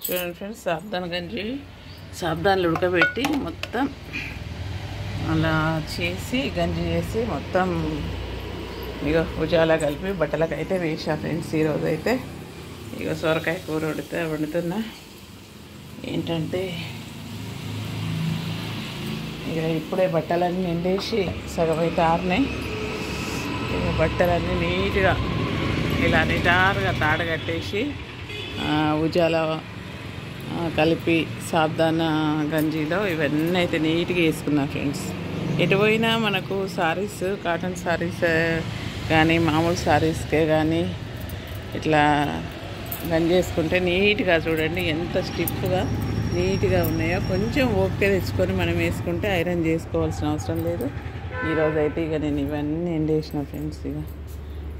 చూడండి ఫ్రెండ్స్, సాబ్దాన్ గంజి సాబ్దాన్లు ఉడకబెట్టి మొత్తం అలా చేసి గంజి చేసి మొత్తం ఇక ఉజాలా కలిపి బట్టలకు అయితే వేసా ఫ్రెండ్స్. ఈరోజు అయితే ఇక సొరకాయ కూర వండుతున్నా. ఏంటంటే ఇక ఇప్పుడే బట్టలన్నీ ఎండేసి సగం అయితే ఆరినాయి. ఇక బట్టలన్నీ నీట్గా ఇలా నిటారుగా తాడగట్టేసి ఉజాలా కలిపి సాబ్దాన గంజిలో ఇవన్నీ అయితే నీట్గా వేసుకున్నా ఫ్రెండ్స్. ఎటు పోయినా మనకు సారీస్, కాటన్ సారీస్ కానీ మామూలు సారీస్కే కానీ ఇట్లా గంజి వేసుకుంటే నీట్గా చూడండి ఎంత స్టిఫ్గా నీట్గా ఉన్నాయో. కొంచెం ఓపిక తెచ్చుకొని మనం వేసుకుంటే ఐరన్ చేసుకోవాల్సిన అవసరం లేదు. ఈరోజు అయితే ఇక నేను ఇవన్నీ ఎండేసిన ఫ్రెండ్స్. ఇక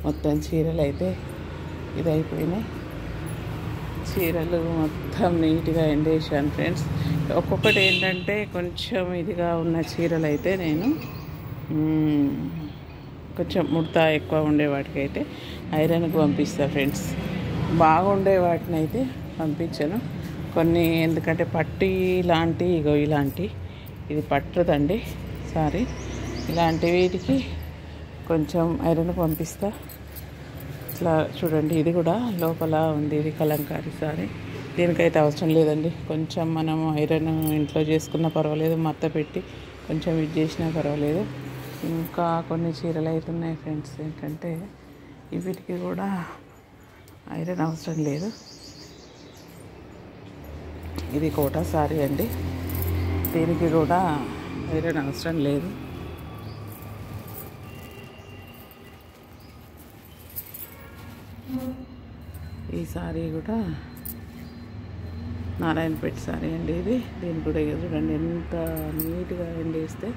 మొత్తం చీరలు అయితే ఇది అయిపోయినాయి. చీరలు మొత్తం నీట్గా ఎండేసాను ఫ్రెండ్స్. ఒక్కొక్కటి ఏంటంటే కొంచెం ఇదిగా ఉన్న చీరలు అయితే నేను కొంచెం ముడత ఎక్కువ ఉండే వాటికైతే ఐరన్కి పంపిస్తాను ఫ్రెండ్స్. బాగుండే వాటిని అయితే పంపించను కొన్ని, ఎందుకంటే పట్టి లాంటి ఇగో ఇలాంటి ఇది పట్టుదండి సారీ, ఇలాంటి వీటికి కొంచెం ఐరన్ పంపిస్తా. ఇట్లా చూడండి, ఇది కూడా లోపల ఉంది, ఇది కలంకారీ సారీ. దీనికైతే అవసరం లేదండి. కొంచెం మనం ఐరన్ ఇంట్లో చేసుకున్నా పర్వాలేదు, మత్త పెట్టి కొంచెం ఇది చేసినా పర్వాలేదు. ఇంకా కొన్ని చీరలు అయితే ఉన్నాయి ఫ్రెండ్స్. ఏంటంటే వీటికి కూడా ఐరన్ అవసరం లేదు. ఇది కోటా సారీ అండి, దీనికి కూడా ఐరన్ అవసరం లేదు. ఈ సారీ కూడా నారాయణపేట సారీ అండి ఇది. దీన్ని కూడా చూడండి ఎంత నీట్గా ఎండేస్తే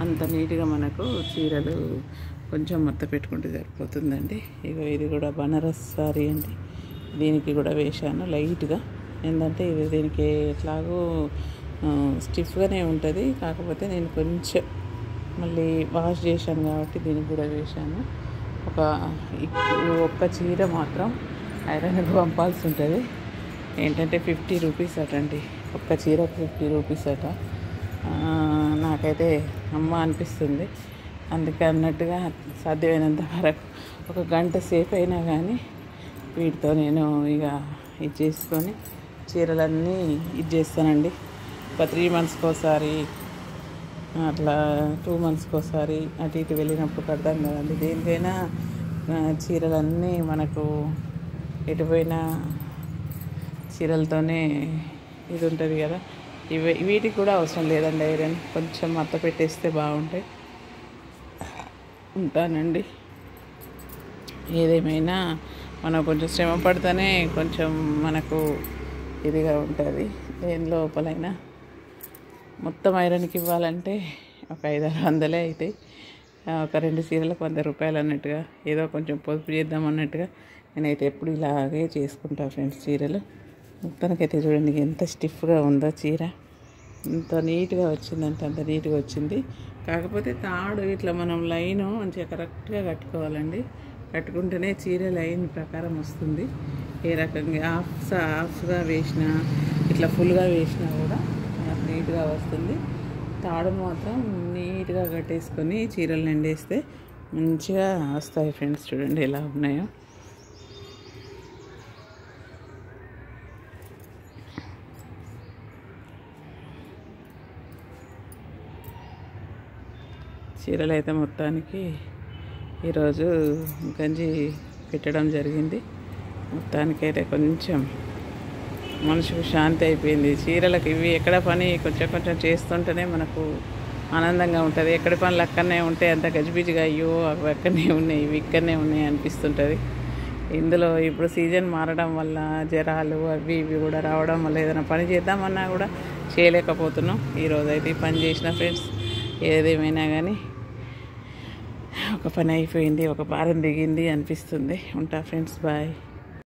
అంత నీట్గా మనకు చీరలు కొంచెం మొత్తం పెట్టుకుంటే సరిపోతుందండి. ఇక ఇది కూడా బనారస్ సారీ అండి, దీనికి కూడా వేశాను లైట్గా. ఏంటంటే ఇది దీనికి ఎట్లాగో స్టిఫ్గానే ఉంటుంది, కాకపోతే నేను కొంచెం మళ్ళీ వాష్ చేశాను కాబట్టి దీనికి కూడా వేశాను. ఒక్క చీర మాత్రం ఐరన్కి పంపాల్సి ఉంటుంది. ఏంటంటే 50 రూపీస్ అటండి, ఒక్క చీరకు 50 రూపీస్ అట. నాకైతే అమ్మ అనిపిస్తుంది. అందుకే అన్నట్టుగా సాధ్యమైనంత వరకు ఒక గంట సేపు అయినా కానీ వీటితో నేను ఇక ఇది చేసుకొని చీరలన్నీ ఇది చేస్తానండి. ఒక 3 మంత్స్కి ఒకసారి, అట్లా 2 మంత్స్కి ఒకసారి అటు ఇటు వెళ్ళినప్పుడు కడతాం కదండి. దేనికైనా చీరలన్నీ మనకు ఎటుపోయినా చీరలతోనే ఇది ఉంటుంది కదా. వీటికి కూడా అవసరం లేదండి ఐరన్, కొంచెం మత్త పెట్టేస్తే బాగుంటాయి. ఉంటానండి. ఏదేమైనా మనం కొంచెం శ్రమ పడితేనే కొంచెం మనకు ఇదిగా ఉంటుంది. దేని లోపలైనా మొత్తం ఐరన్కి ఇవ్వాలంటే ఒక 500-600 అవుతాయి. ఒక 2 చీరలకు 100 రూపాయలు అన్నట్టుగా, ఏదో కొంచెం పొదుపు చేద్దాం అన్నట్టుగా నేనైతే ఎప్పుడు ఇలాగే చేసుకుంటా ఫ్రెండ్స్. చీరలు మొత్తానికైతే చూడండి ఎంత స్టిఫ్గా ఉందో చీర, ఎంత నీట్గా వచ్చిందంటే అంత నీట్గా వచ్చింది. కాకపోతే తాడు ఇట్లా మనం లైను మంచిగా కరెక్ట్గా కట్టుకోవాలండి. కట్టుకుంటేనే చీర లైన్ ప్రకారం వస్తుంది. ఏ రకంగా హాఫ్గా వేసినా ఇట్లా ఫుల్గా వేసినా కూడా మనకు నీట్గా వస్తుంది. తాడు మాత్రం నీట్గా కట్టేసుకొని చీరలు ఎండేస్తే మంచిగా వస్తాయి ఫ్రెండ్స్. చూడండి ఎలా ఉన్నాయో. చీరలు అయితే మొత్తానికి ఈరోజు గంజి పెట్టడం జరిగింది. మొత్తానికైతే కొంచెం మనసుకు శాంతి అయిపోయింది. చీరలకు ఇవి ఎక్కడ పని కొంచెం కొంచెం చేస్తుంటేనే మనకు ఆనందంగా ఉంటుంది. ఎక్కడి పనులు అక్కడనే ఉంటే అంత గజిబిజిగా అయ్యో అవి అక్కడనే ఉన్నాయి ఇవి ఇక్కడనే ఉన్నాయి అనిపిస్తుంటుంది. ఇందులో ఇప్పుడు సీజన్ మారడం వల్ల జ్వరాలు అవి ఇవి కూడా రావడం వల్ల ఏదైనా పని చేద్దామన్నా కూడా చేయలేకపోతున్నాం. ఈరోజు అయితే ఈ పని చేసిన ఫ్రెండ్స్. ఏదేమైనా కానీ ఒక పని అయిపోయింది, ఒక భారం దిగింది అనిపిస్తుంది. ఉంటా ఫ్రెండ్స్, బాయ్.